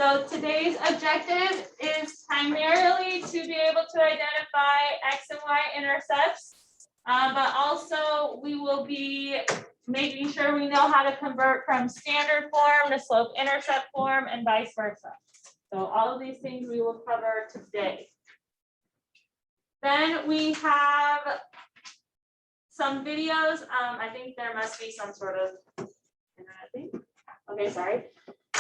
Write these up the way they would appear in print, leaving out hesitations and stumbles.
So today's objective is primarily to be able to identify X and Y intercepts, but also we will be making sure we know how to convert from standard form to slope intercept form and vice versa. So all of these things we will cover today. Then we have some videos. I think there must be some sort of internet thing. Okay, sorry.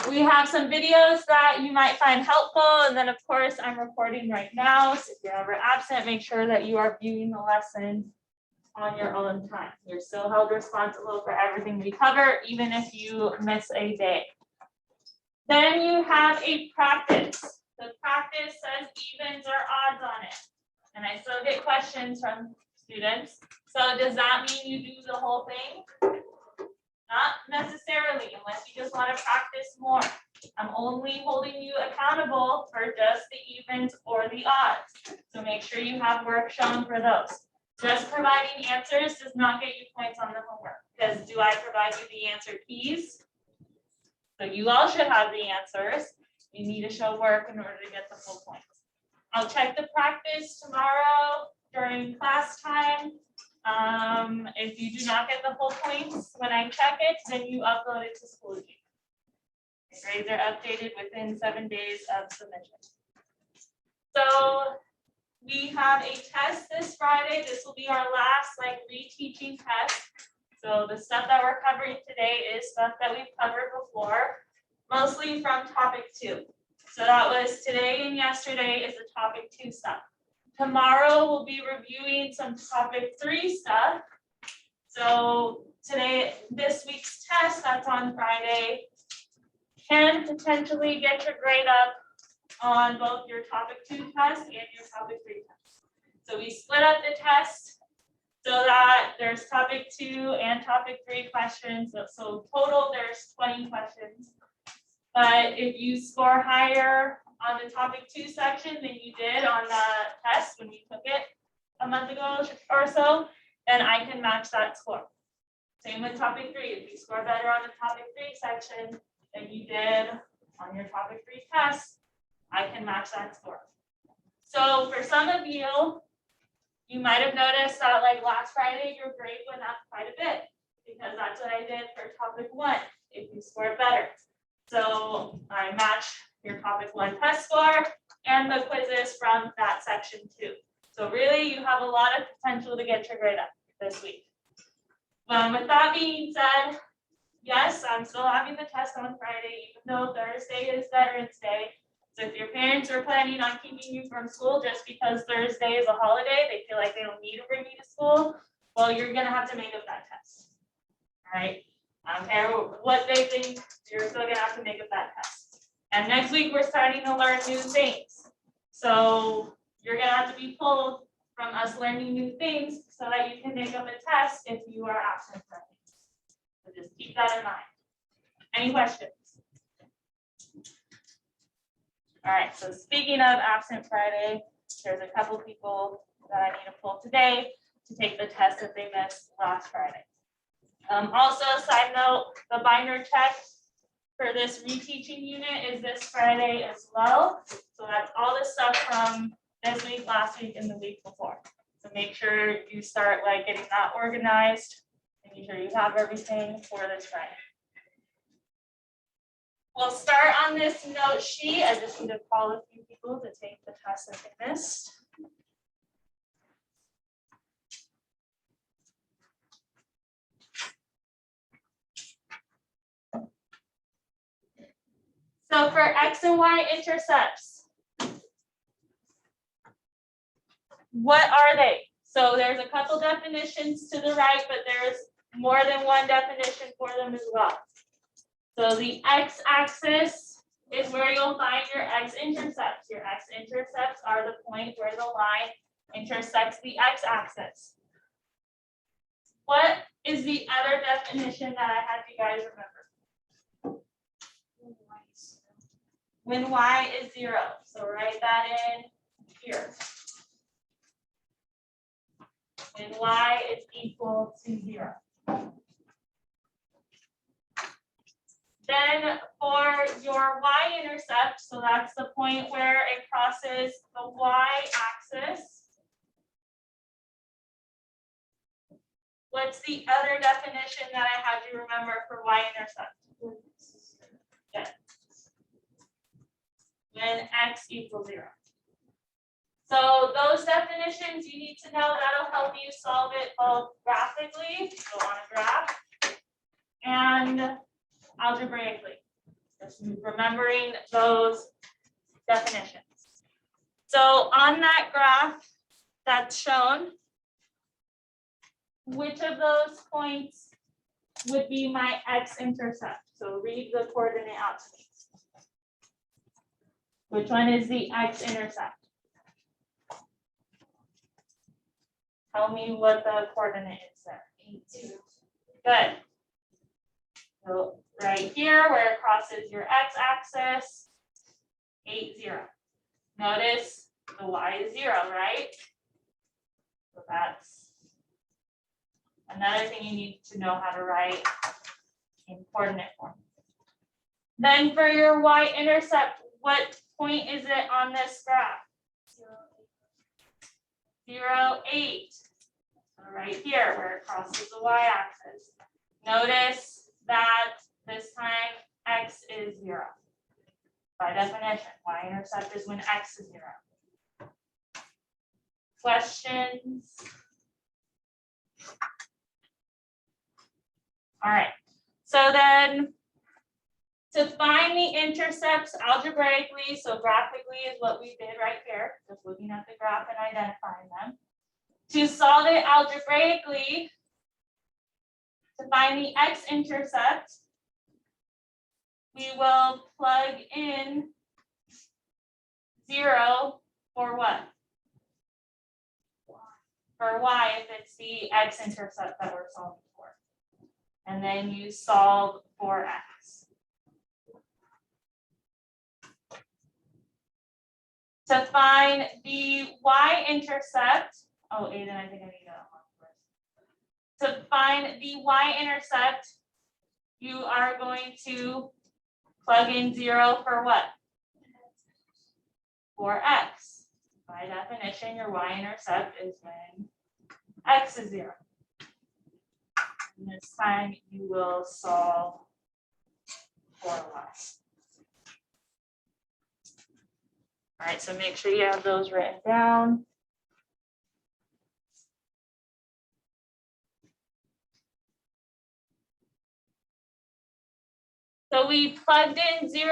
We have some videos that you might find helpful, and then of course I'm recording right now. So if you're ever absent, make sure that you are viewing the lesson on your own time. You're still held responsible for everything we cover, even if you miss a day. Then you have a practice. The practice says evens or odds on it. And I still get questions from students. So does that mean you do the whole thing? Not necessarily, unless you just want to practice more. I'm only holding you accountable for just the evens or the odds. So make sure you have work shown for those. Just providing answers does not get you points on the homework, because do I provide you the answer keys? So you all should have the answers. You need to show work in order to get the full points. I'll check the practice tomorrow during class time. If you do not get the full points when I check it, then you upload it to School Week. Grades are updated within 7 days of submission. So we have a test this Friday. This will be our last reteaching test. So the stuff that we're covering today is stuff that we've covered before, mostly from topic 2. So that was today and yesterday is the topic 2 stuff. Tomorrow we'll be reviewing some topic 3 stuff. So today, this week's test that's on Friday can potentially get your grade up on both your topic 2 test and your topic 3 test. So we split up the test so that there's topic 2 and topic 3 questions. So total there's 20 questions. But if you score higher on the topic 2 section than you did on the test when we took it a month ago or so, then I can match that score. Same with topic 3. If you score better on the topic 3 section than you did on your topic 3 test, I can match that score. So for some of you, you might have noticed that last Friday, your grade went up quite a bit, because that's what I did for topic 1, if you scored better. So I match your topic 1 test score and the quizzes from that section too. So really you have a lot of potential to get your grade up this week. With that being said, yes, I'm still having the test on Friday, even though Thursday is Veterans Day. So if your parents are planning on keeping you from school just because Thursday is a holiday, they feel like they don't need to bring you to school, well, you're gonna have to make up that test. All right. I don't care what they think, you're still gonna have to make up that test. And next week we're starting to learn new things. So you're gonna have to be pulled from us learning new things so that you can make up a test if you are absent from it. So just keep that in mind. Any questions? All right, so speaking of absent Friday, there's a couple people that I need to pull today to take the test that they missed last Friday. Also, side note, the binder check for this reteaching unit is this Friday as well. So that's all the stuff from this week, last week, and the week before. So make sure you start getting that organized, making sure you have everything for this Friday. We'll start on this note sheet. I just need to call a few people to take the test that they missed. So for X and Y intercepts, what are they? So there's a couple definitions to the right, but there's more than one definition for them as well. So the x-axis is where you'll find your x-intercepts. Your x-intercepts are the point where the line intersects the x-axis. What is the other definition that I had you guys remember? When y is 0. So write that in here. When y is equal to 0. Then for your y-intercept, so that's the point where it crosses the y-axis. What's the other definition that I had you remember for y-intercept? Yeah. When x equals 0. So those definitions you need to know. That'll help you solve it both graphically, so on a graph, and algebraically. Just remembering those definitions. So on that graph that's shown, which of those points would be my x-intercept? So read the coordinate out to me. Which one is the x-intercept? Tell me what the coordinate is there. 8, 2. Good. So right here where it crosses your x-axis, 8, 0. Notice the y is 0, right? So that's another thing you need to know how to write in coordinate form. Then for your y-intercept, what point is it on this graph? 0, 8. So right here where it crosses the y-axis. Notice that this time x is 0. By definition, y-intercept is when x is 0. Questions? All right. So then to find the intercepts algebraically, so graphically is what we did right here, just looking at the graph and identifying them. To solve it algebraically, to find the x-intercept, we will plug in 0 for what? For y, if it's the x-intercept that we're solving for. And then you solve for x. To find the y-intercept, oh, Aiden, I think I need that one first. To find the y-intercept, you are going to plug in 0 for what? For x. By definition, your y-intercept is when x is 0. And this time you will solve for y. All right, so make sure you have those written down. So we plugged in 0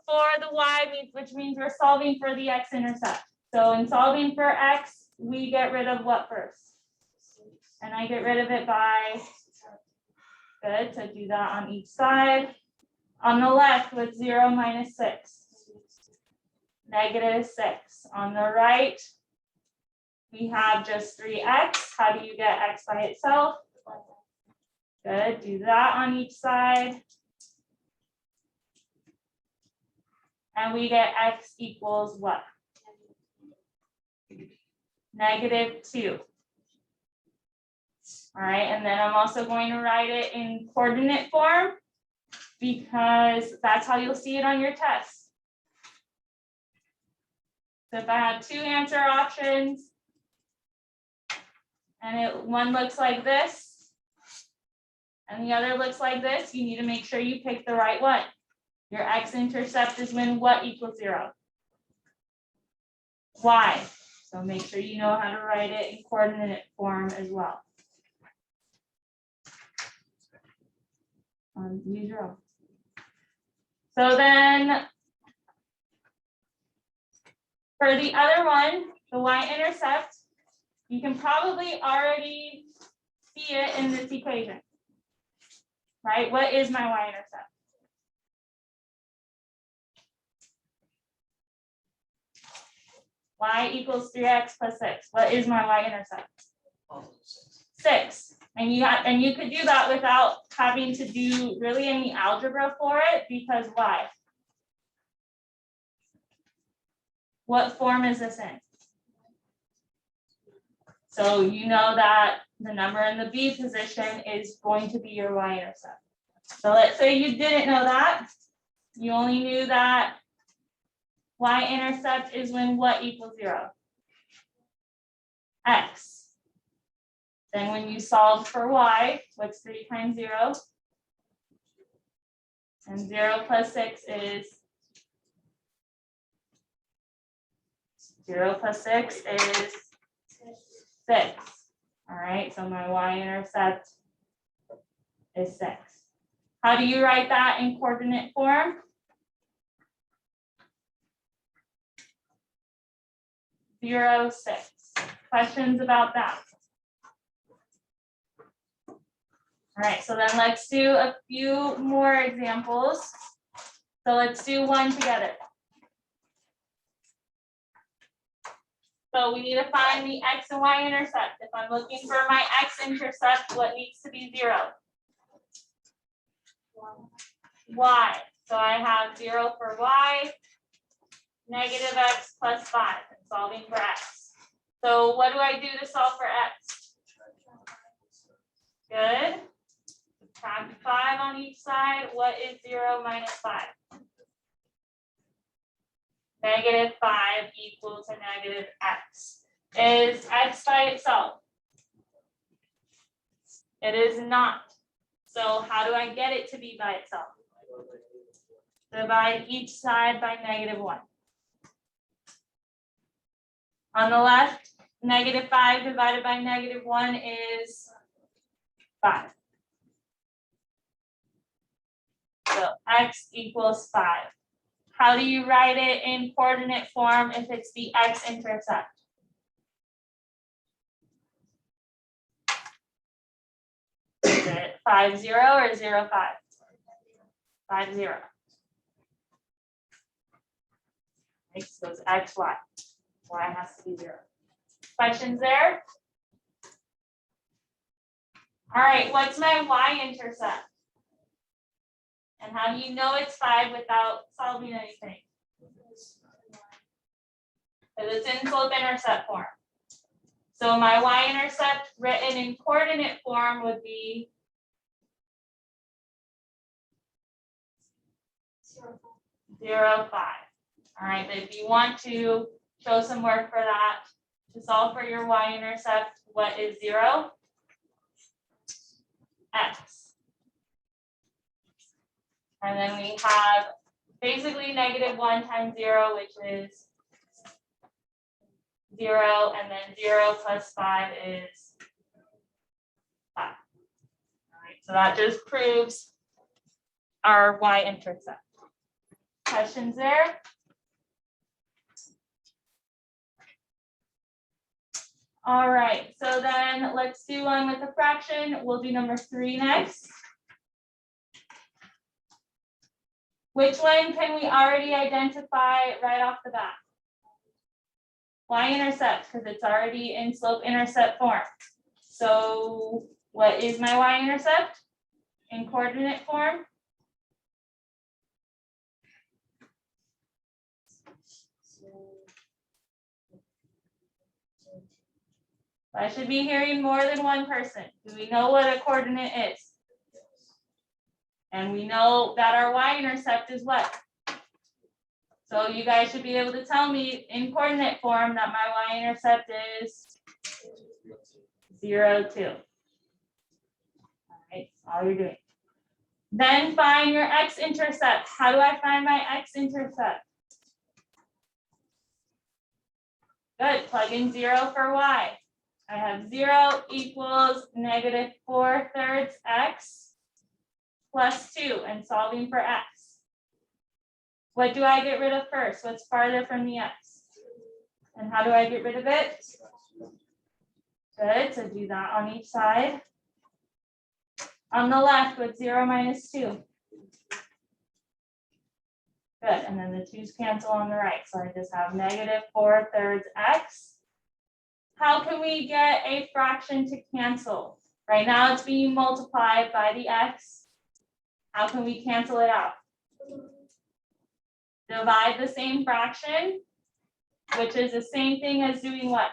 for the y, which means we're solving for the x-intercept. So in solving for x, we get rid of what first? And I get rid of it by, good, so do that on each side. On the left, with 0 minus 6? Negative 6. On the right, we have just 3x. How do you get x by itself? Good, do that on each side. And we get x equals what? Negative 2. All right, and then I'm also going to write it in coordinate form because that's how you'll see it on your test. So if I have 2 answer options and one looks like this and the other looks like this, you need to make sure you pick the right one. Your x-intercept is when what equals 0? Y. So make sure you know how to write it in coordinate form as well. Use your own. So then for the other one, the y-intercept, you can probably already see it in this equation, right? What is my y-intercept? Y equals 3x plus 6. What is my y-intercept? 6. And you could do that without having to do really any algebra for it, because why? What form is this in? So you know that the number in the B position is going to be your y-intercept. So let's say you didn't know that. You only knew that y-intercept is when what equals 0? X. Then when you solve for y, what's 3 times 0? And 0 plus 6 is 0 plus 6 is 6. All right, so my y-intercept is 6. How do you write that in coordinate form? 0, 6. Questions about that? All right, so then let's do a few more examples. So let's do one together. So we need to find the x and y intercept. If I'm looking for my x intercept, what needs to be 0? Y. So I have 0 for y, negative x plus 5, and solving for x. So what do I do to solve for x? Good. Subtract 5 on each side. What is 0 minus 5? Negative 5 equal to negative x. Is x by itself? It is not. So how do I get it to be by itself? Divide each side by negative 1. On the left, negative 5 divided by negative 1 is 5. So x equals 5. How do you write it in coordinate form if it's the x-intercept? Is it 5, 0 or 0, 5? 5, 0. Right, so it's x, y. Y has to be 0. Questions there? All right, what's my y-intercept? And how do you know it's 5 without solving anything? Because it's in slope-intercept form. So my y-intercept written in coordinate form would be 0, 5. All right, but if you want to show some work for that, to solve for your y-intercept, what is 0? X. And then we have basically negative 1 times 0, which is 0, and then 0 plus 5 is 5. All right, so that just proves our y-intercept. Questions there? All right, so then let's do one with a fraction. We'll do number 3 next. Which one can we already identify right off the bat? Y-intercept, because it's already in slope-intercept form. So what is my y-intercept in coordinate form? I should be hearing more than one person. Do we know what a coordinate is? And we know that our y-intercept is what? So you guys should be able to tell me in coordinate form that my y-intercept is 0, 2. All right, that's all you're doing. Then find your x-intercept. How do I find my x-intercept? Good, plug in 0 for y. I have 0 equals negative 4/3 x plus 2, and solving for x. What do I get rid of first? What's farther from the x? And how do I get rid of it? Good, so do that on each side. On the left, what's 0 minus 2? Good, and then the 2's cancel on the right. So I just have negative 4/3 x. How can we get a fraction to cancel? Right now it's being multiplied by the x. How can we cancel it out? Divide the same fraction, which is the same thing as doing what?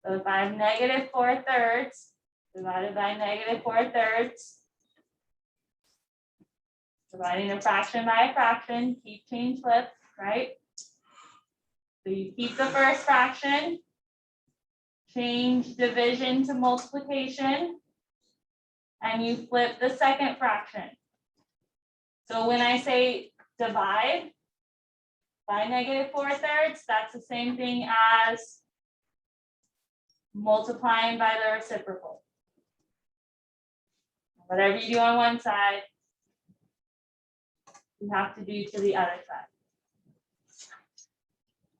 So if I have -4/3 divided by -4/3, dividing a fraction by a fraction, keep, change, flip, right? So you keep the first fraction, change division to multiplication, and you flip the second fraction. So when I say divide by -4/3, that's the same thing as multiplying by the reciprocal. Whatever you do on one side, you have to do to the other side.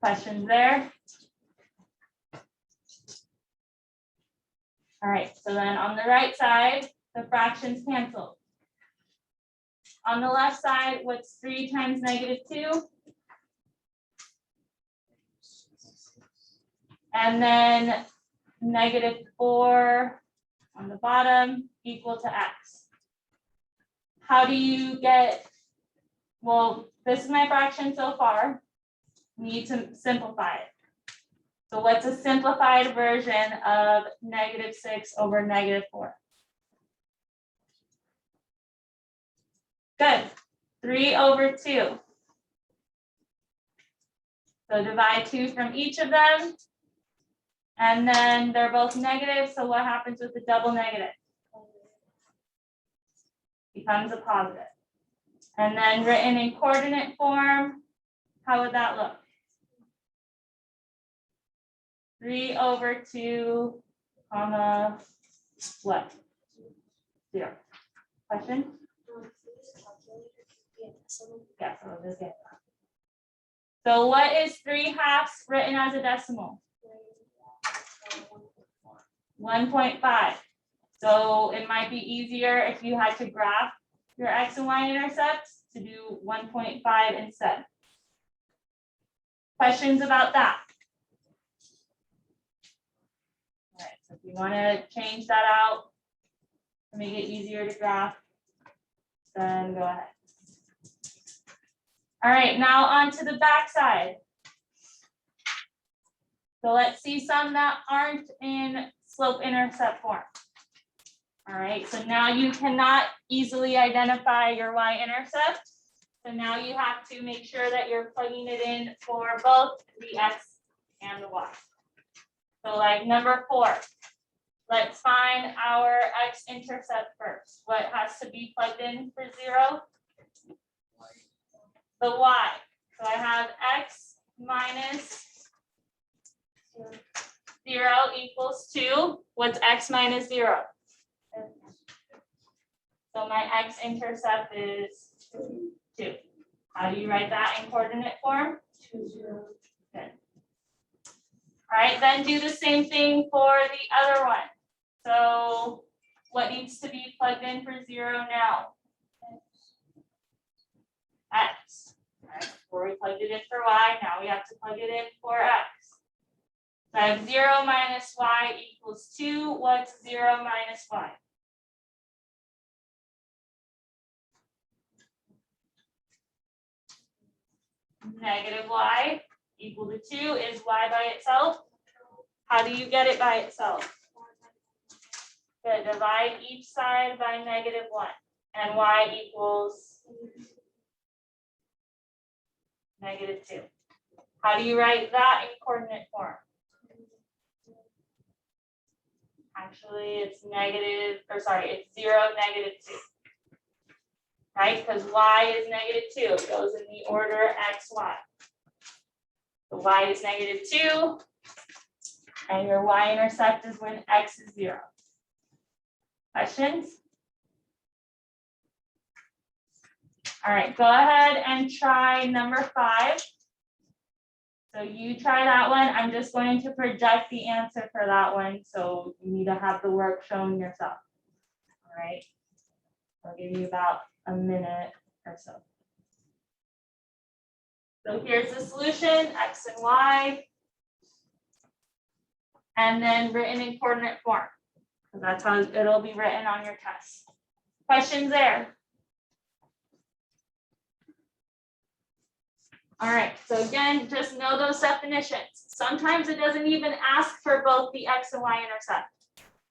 Questions there? All right, so then on the right side, the fractions cancel. On the left side, what's 3 times -2? And then -4 on the bottom equal to x. How do you get, well, this is my fraction so far. Need to simplify it. So what's a simplified version of -6 over -4? Good, 3/2. So divide 2 from each of them. And then they're both negative, so what happens with the double negative? Becomes a positive. And then written in coordinate form, how would that look? 3/2, comma, what? 0. Question? Yes, I'll just get that. So what is 3/2 written as a decimal? 1.5. So it might be easier if you had to graph your x and y intercepts to do 1.5 instead. Questions about that? All right, so if you want to change that out to make it easier to graph, then go ahead. All right, now on to the back side. So let's see some that aren't in slope-intercept form. All right, so now you cannot easily identify your y-intercept. So now you have to make sure that you're plugging it in for both the x and the y. So like number 4, let's find our x-intercept first. What has to be plugged in for 0? The y. So I have x minus 0 equals 2. What's x minus 0? So my x-intercept is 2. How do you write that in coordinate form? 2, 0. Good. All right, then do the same thing for the other one. So what needs to be plugged in for 0 now? X. All right, before we plugged it in for y, now we have to plug it in for x. So I have 0 minus y equals 2. What's 0 minus y? Negative y equal to 2 is y by itself. How do you get it by itself? Good, divide each side by -1 and y equals -2. How do you write that in coordinate form? Actually, it's it's 0, -2. Right? Because y is -2. It goes in the order x, y. So y is -2, and your y-intercept is when x is 0. Questions? All right, go ahead and try number 5. So you try that one. I'm just going to project the answer for that one. So you need to have the work shown yourself. All right. I'll give you about a minute or so. So here's the solution, x and y. And then written in coordinate form. So that's how it'll be written on your test. Questions there? All right, so again, just know those definitions. Sometimes it doesn't even ask for both the x and y intercept.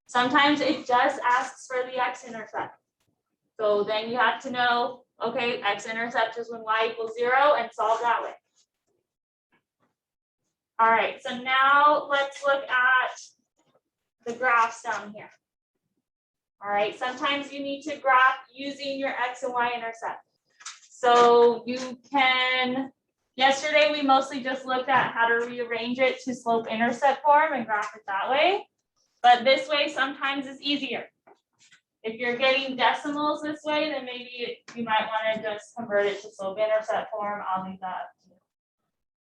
Sometimes it just asks for the x-intercept. So then you have to know, okay, x-intercept is when y equals 0 and solve that way. All right, so now let's look at the graphs down here. All right, sometimes you need to graph using your x and y intercept. So you can, yesterday we mostly just looked at how to rearrange it to slope-intercept form and graph it that way. But this way sometimes it's easier. If you're getting decimals this way, then maybe you might want to just convert it to slope-intercept form. I'll leave that.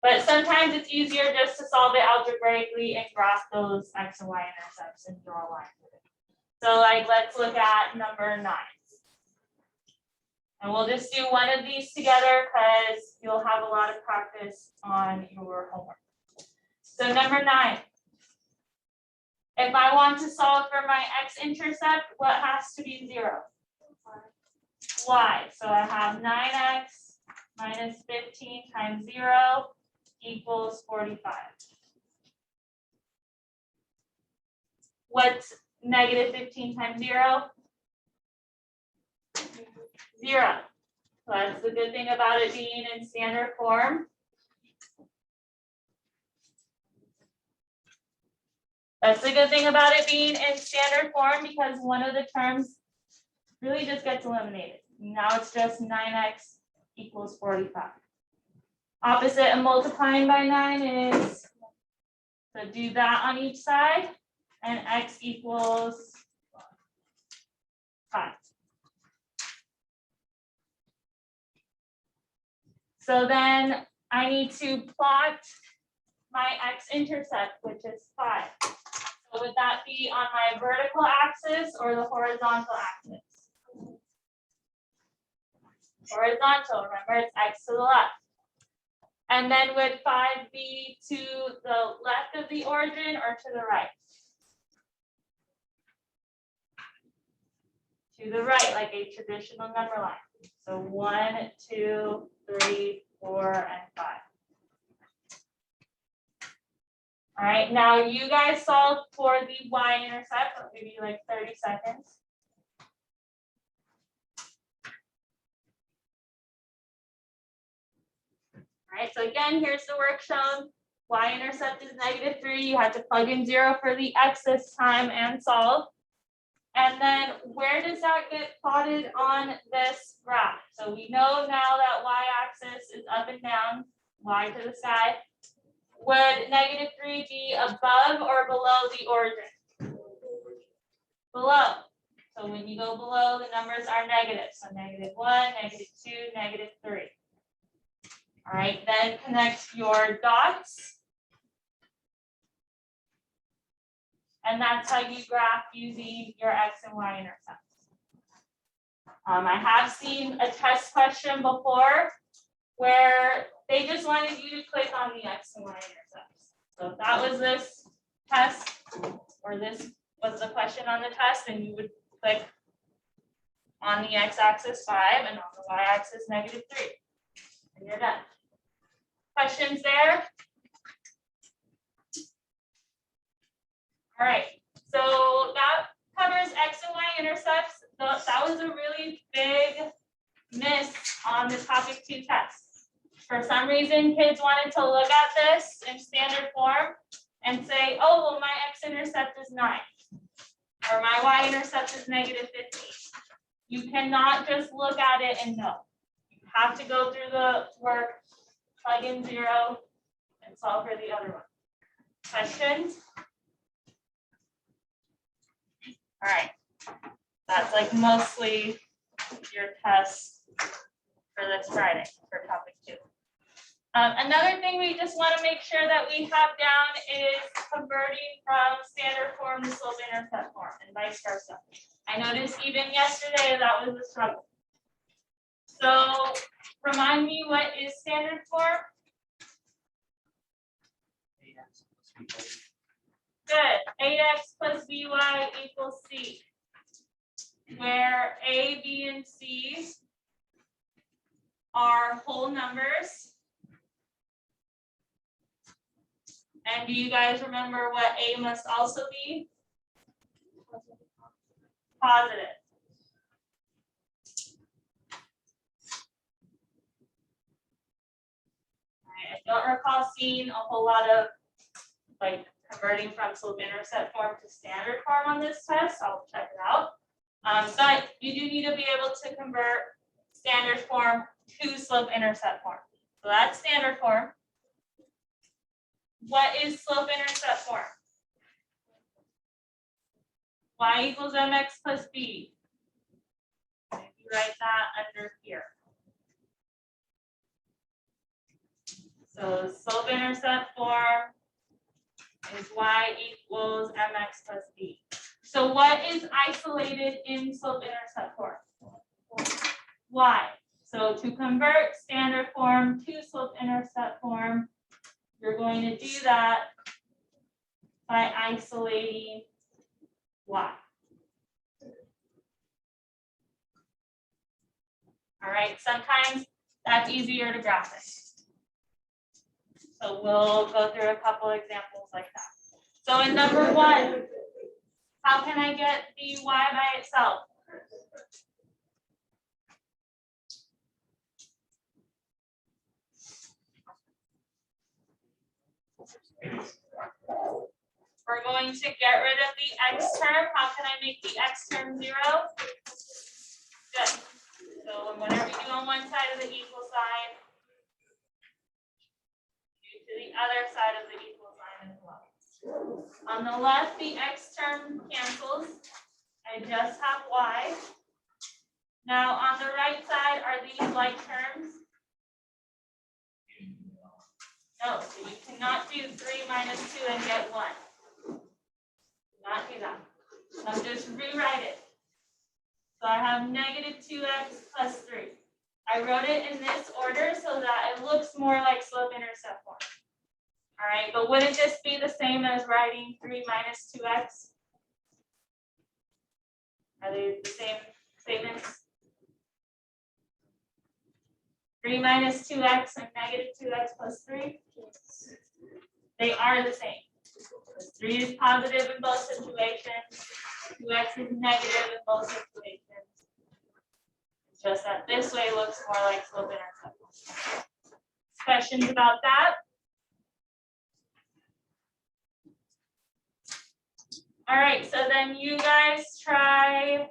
But sometimes it's easier just to solve it algebraically and graph those x and y intercepts and draw lines with it. So like, let's look at number 9. And we'll just do one of these together because you'll have a lot of practice on your homework. So number 9. If I want to solve for my x-intercept, what has to be 0? Y. So I have 9x minus 15 times 0 equals 45. What's negative 15 times 0? 0. So that's the good thing about it being in standard form. That's the good thing about it being in standard form because one of the terms really just gets eliminated. Now it's just 9x equals 45. Opposite of multiplying by 9 is, so do that on each side, and x equals 5. So then I need to plot my x-intercept, which is 5. So would that be on my vertical axis or the horizontal axis? Horizontal, remember it's x to the left. And then would 5 be to the left of the origin or to the right? To the right, like a traditional number line. So 1, 2, 3, 4, and 5. All right, now you guys solve for the y-intercept. I'll give you like 30 seconds. All right, so again, here's the work shown. Y-intercept is -3. You had to plug in 0 for the x this time and solve. And then where does that get plotted on this graph? So we know now that y-axis is up and down, y to the sky. Would -3 be above or below the origin? Below. So when you go below, the numbers are negative. So -1, -2, -3. All right, then connect your dots. And that's how you graph using your x and y intercepts. I have seen a test question before where they just wanted you to click on the x and y intercepts. So if that was this test, or this was the question on the test, then you would click on the x-axis 5 and on the y-axis -3. And you're done. Questions there? All right, so that covers x and y intercepts. That was a really big miss on the topic 2 test. For some reason, kids wanted to look at this in standard form and say, oh, well, my x-intercept is 9, or my y-intercept is -15. You cannot just look at it and know. You have to go through the work, plug in 0, and solve for the other one. Questions? All right, that's like mostly your test for this Friday for topic 2. Another thing we just want to make sure that we have down is converting from standard form to slope-intercept form and vice versa. I noticed even yesterday that was a struggle. So remind me, what is standard form? Good. 8x plus by equals c, where a, b, and c are whole numbers And do you guys remember what A must also be? Positive. I don't recall seeing a whole lot of like converting from slope-intercept form to standard form on this test. I'll check it out. But you do need to be able to convert standard form to slope-intercept form. So that's standard form. What is slope-intercept form? Y equals mx plus b. If you write that under here. So slope-intercept form is y equals mx plus b. So what is isolated in slope-intercept form? Y. So to convert standard form to slope-intercept form, you're going to do that by isolating y. All right, sometimes that's easier to graph it. So we'll go through a couple examples like that. So in number 1, how can I get the y by itself? We're going to get rid of the x term. How can I make the x term 0? Good. So whatever you do on one side of the equal sign, do to the other side of the equal sign as well. On the left, the x term cancels. I just have y. Now on the right side, are these like terms? No, so you cannot do 3 minus 2 and get 1. Do not do that. So just rewrite it. So I have negative 2x plus 3. I wrote it in this order so that it looks more like slope-intercept form. All right, but wouldn't this be the same as writing 3 minus 2x? Are they the same statements? 3 minus 2x and negative 2x plus 3? They are the same. 3 is positive in both situations. 2x is negative in both situations. It's just that this way looks more like slope-intercept form. Questions about that? All right, so then you guys try.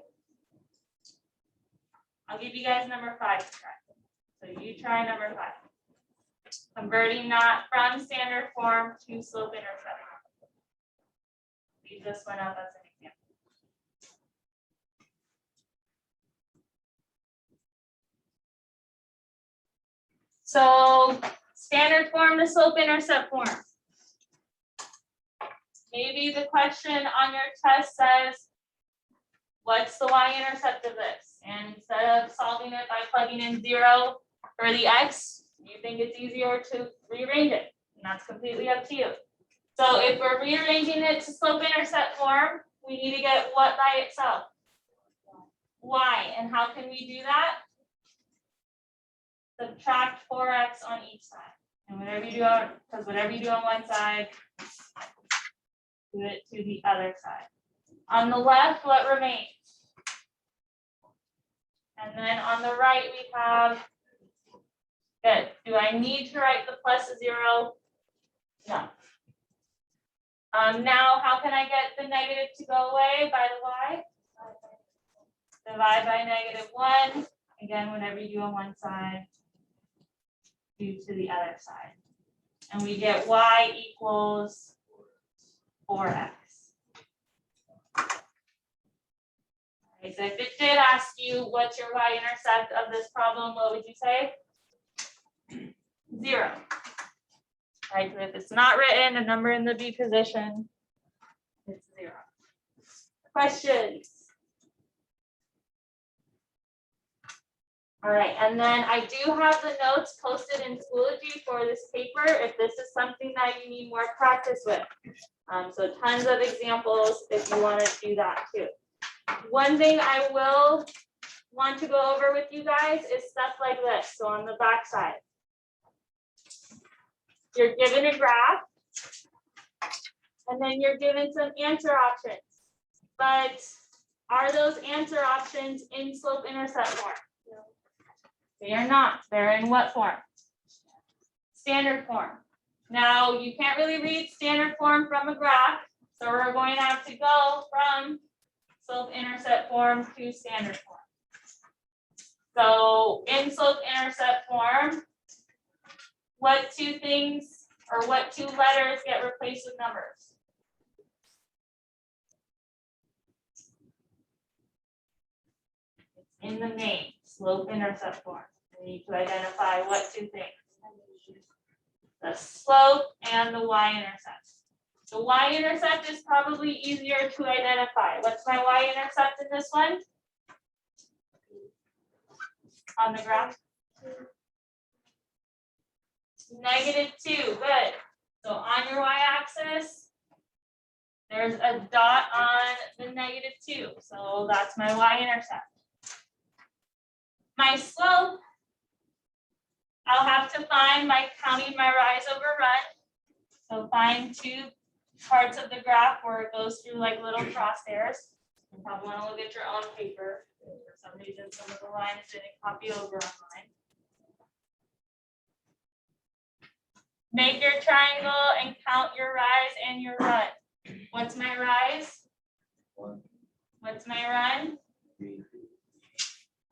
I'll give you guys number 5 to try. So you try number 5. Converting that from standard form to slope-intercept. Leave this one up as an example. So standard form to slope-intercept form. Maybe the question on your test says, what's the y-intercept of this? And instead of solving it by plugging in 0 for the x, you think it's easier to rearrange it. And that's completely up to you. So if we're rearranging it to slope-intercept form, we need to get what by itself? Y. And how can we do that? Subtract 4x on each side. And whatever you do on one side, do it to the other side. On the left, what remains? And then on the right, we have, good. Do I need to write the plus 0? No. Now, how can I get the negative to go away by the y? Divide by negative 1. Again, whatever you do on one side, do to the other side. And we get y equals 4x. Okay, so if it did ask you what's your y-intercept of this problem, what would you say? 0. Right, so if it's not written, a number in the B position, it's 0. Questions? All right, and then I do have the notes posted in Schoology for this paper if this is something that you need more practice with. So tons of examples if you want to do that too. One thing I will want to go over with you guys is stuff like this. So on the back side, you're given a graph And then you're given some answer options. But are those answer options in slope-intercept form? No. They are not. They're in what form? Standard form. Now, you can't really read standard form from a graph, so we're going to have to go from slope-intercept form to standard form. So in slope-intercept form, what two things or what two letters get replaced with numbers? It's in the name, slope-intercept form. We need to identify what two things. The slope and the y-intercept. The y-intercept is probably easier to identify. What's my y-intercept in this one? On the graph? -2, good. So on your y-axis, there's a dot on the -2. So that's my y-intercept. My slope, I'll have to find by counting my rise over run. So find two parts of the graph where it goes through like little crosshairs. You probably want to look at your own paper. For some reason, some of the lines didn't copy over on mine. Make your triangle and count your rise and your run. What's my rise? 1. What's my run? 3.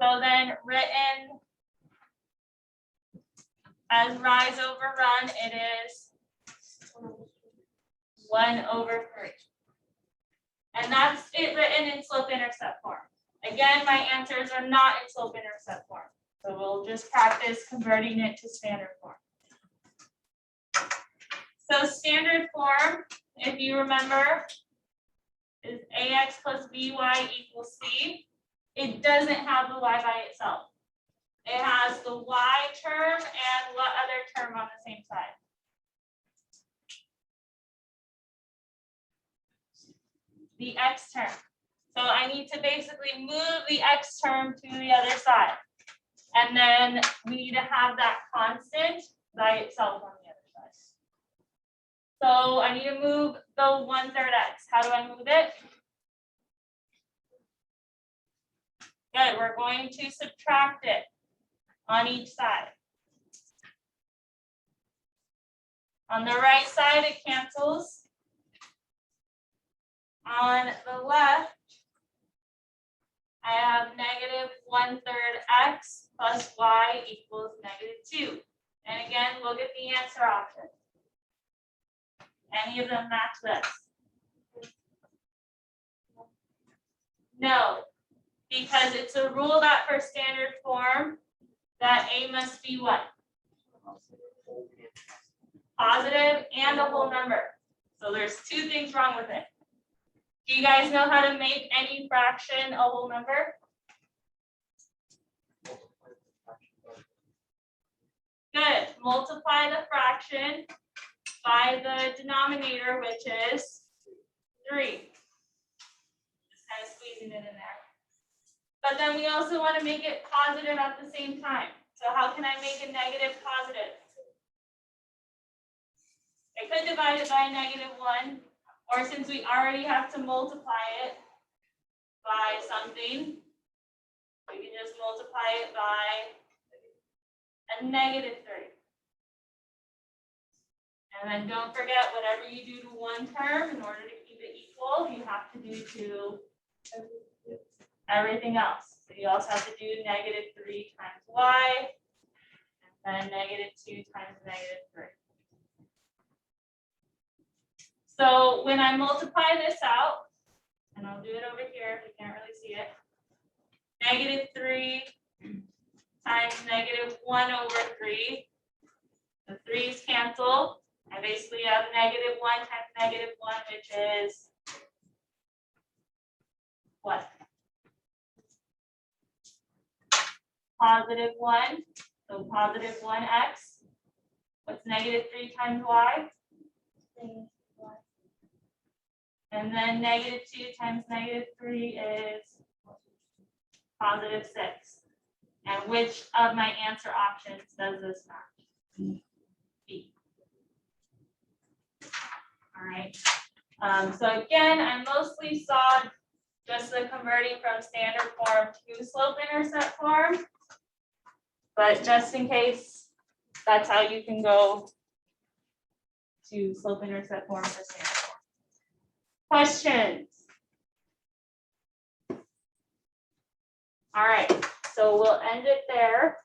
So then written as rise over run, it is 1/3. And that's it written in slope-intercept form. Again, my answers are not in slope-intercept form. So we'll just practice converting it to standard form. So standard form, if you remember, is ax plus by equals c. It doesn't have the y by itself. It has the y term and what other term on the same side? The x term. So I need to basically move the x term to the other side. And then we need to have that constant by itself on the other side. So I need to move the 1/3 x. How do I move it? Good, we're going to subtract it on each side. On the right side, it cancels. On the left, I have -1/3 x plus y equals -2. And again, look at the answer option. Any of them match this? No, because it's a rule that for standard form, that a must be what? Positive and a whole number. So there's two things wrong with it. Do you guys know how to make any fraction a whole number? Good. Multiply the fraction by the denominator, which is 3. Just kind of squeezing it in there. But then we also want to make it positive at the same time. So how can I make a negative positive? I could divide it by -1, or since we already have to multiply it by something, we can just multiply it by a -3. And then don't forget, whatever you do to one term, in order to keep it equal, you have to do to everything else. So you also have to do -3 times y, and then -2 times -3. So when I multiply this out, and I'll do it over here if you can't really see it, -3 times -1/3. The 3's cancel. I basically have -1 times -1, which is what? +1. So +1x. What's -3 times y? And then -2 times -3 is +6. And which of my answer options does this match? B. All right. So again, I mostly saw just the converting from standard form to slope intercept form. But just in case, that's how you can go to slope intercept form to standard form. Questions? All right, so we'll end it there.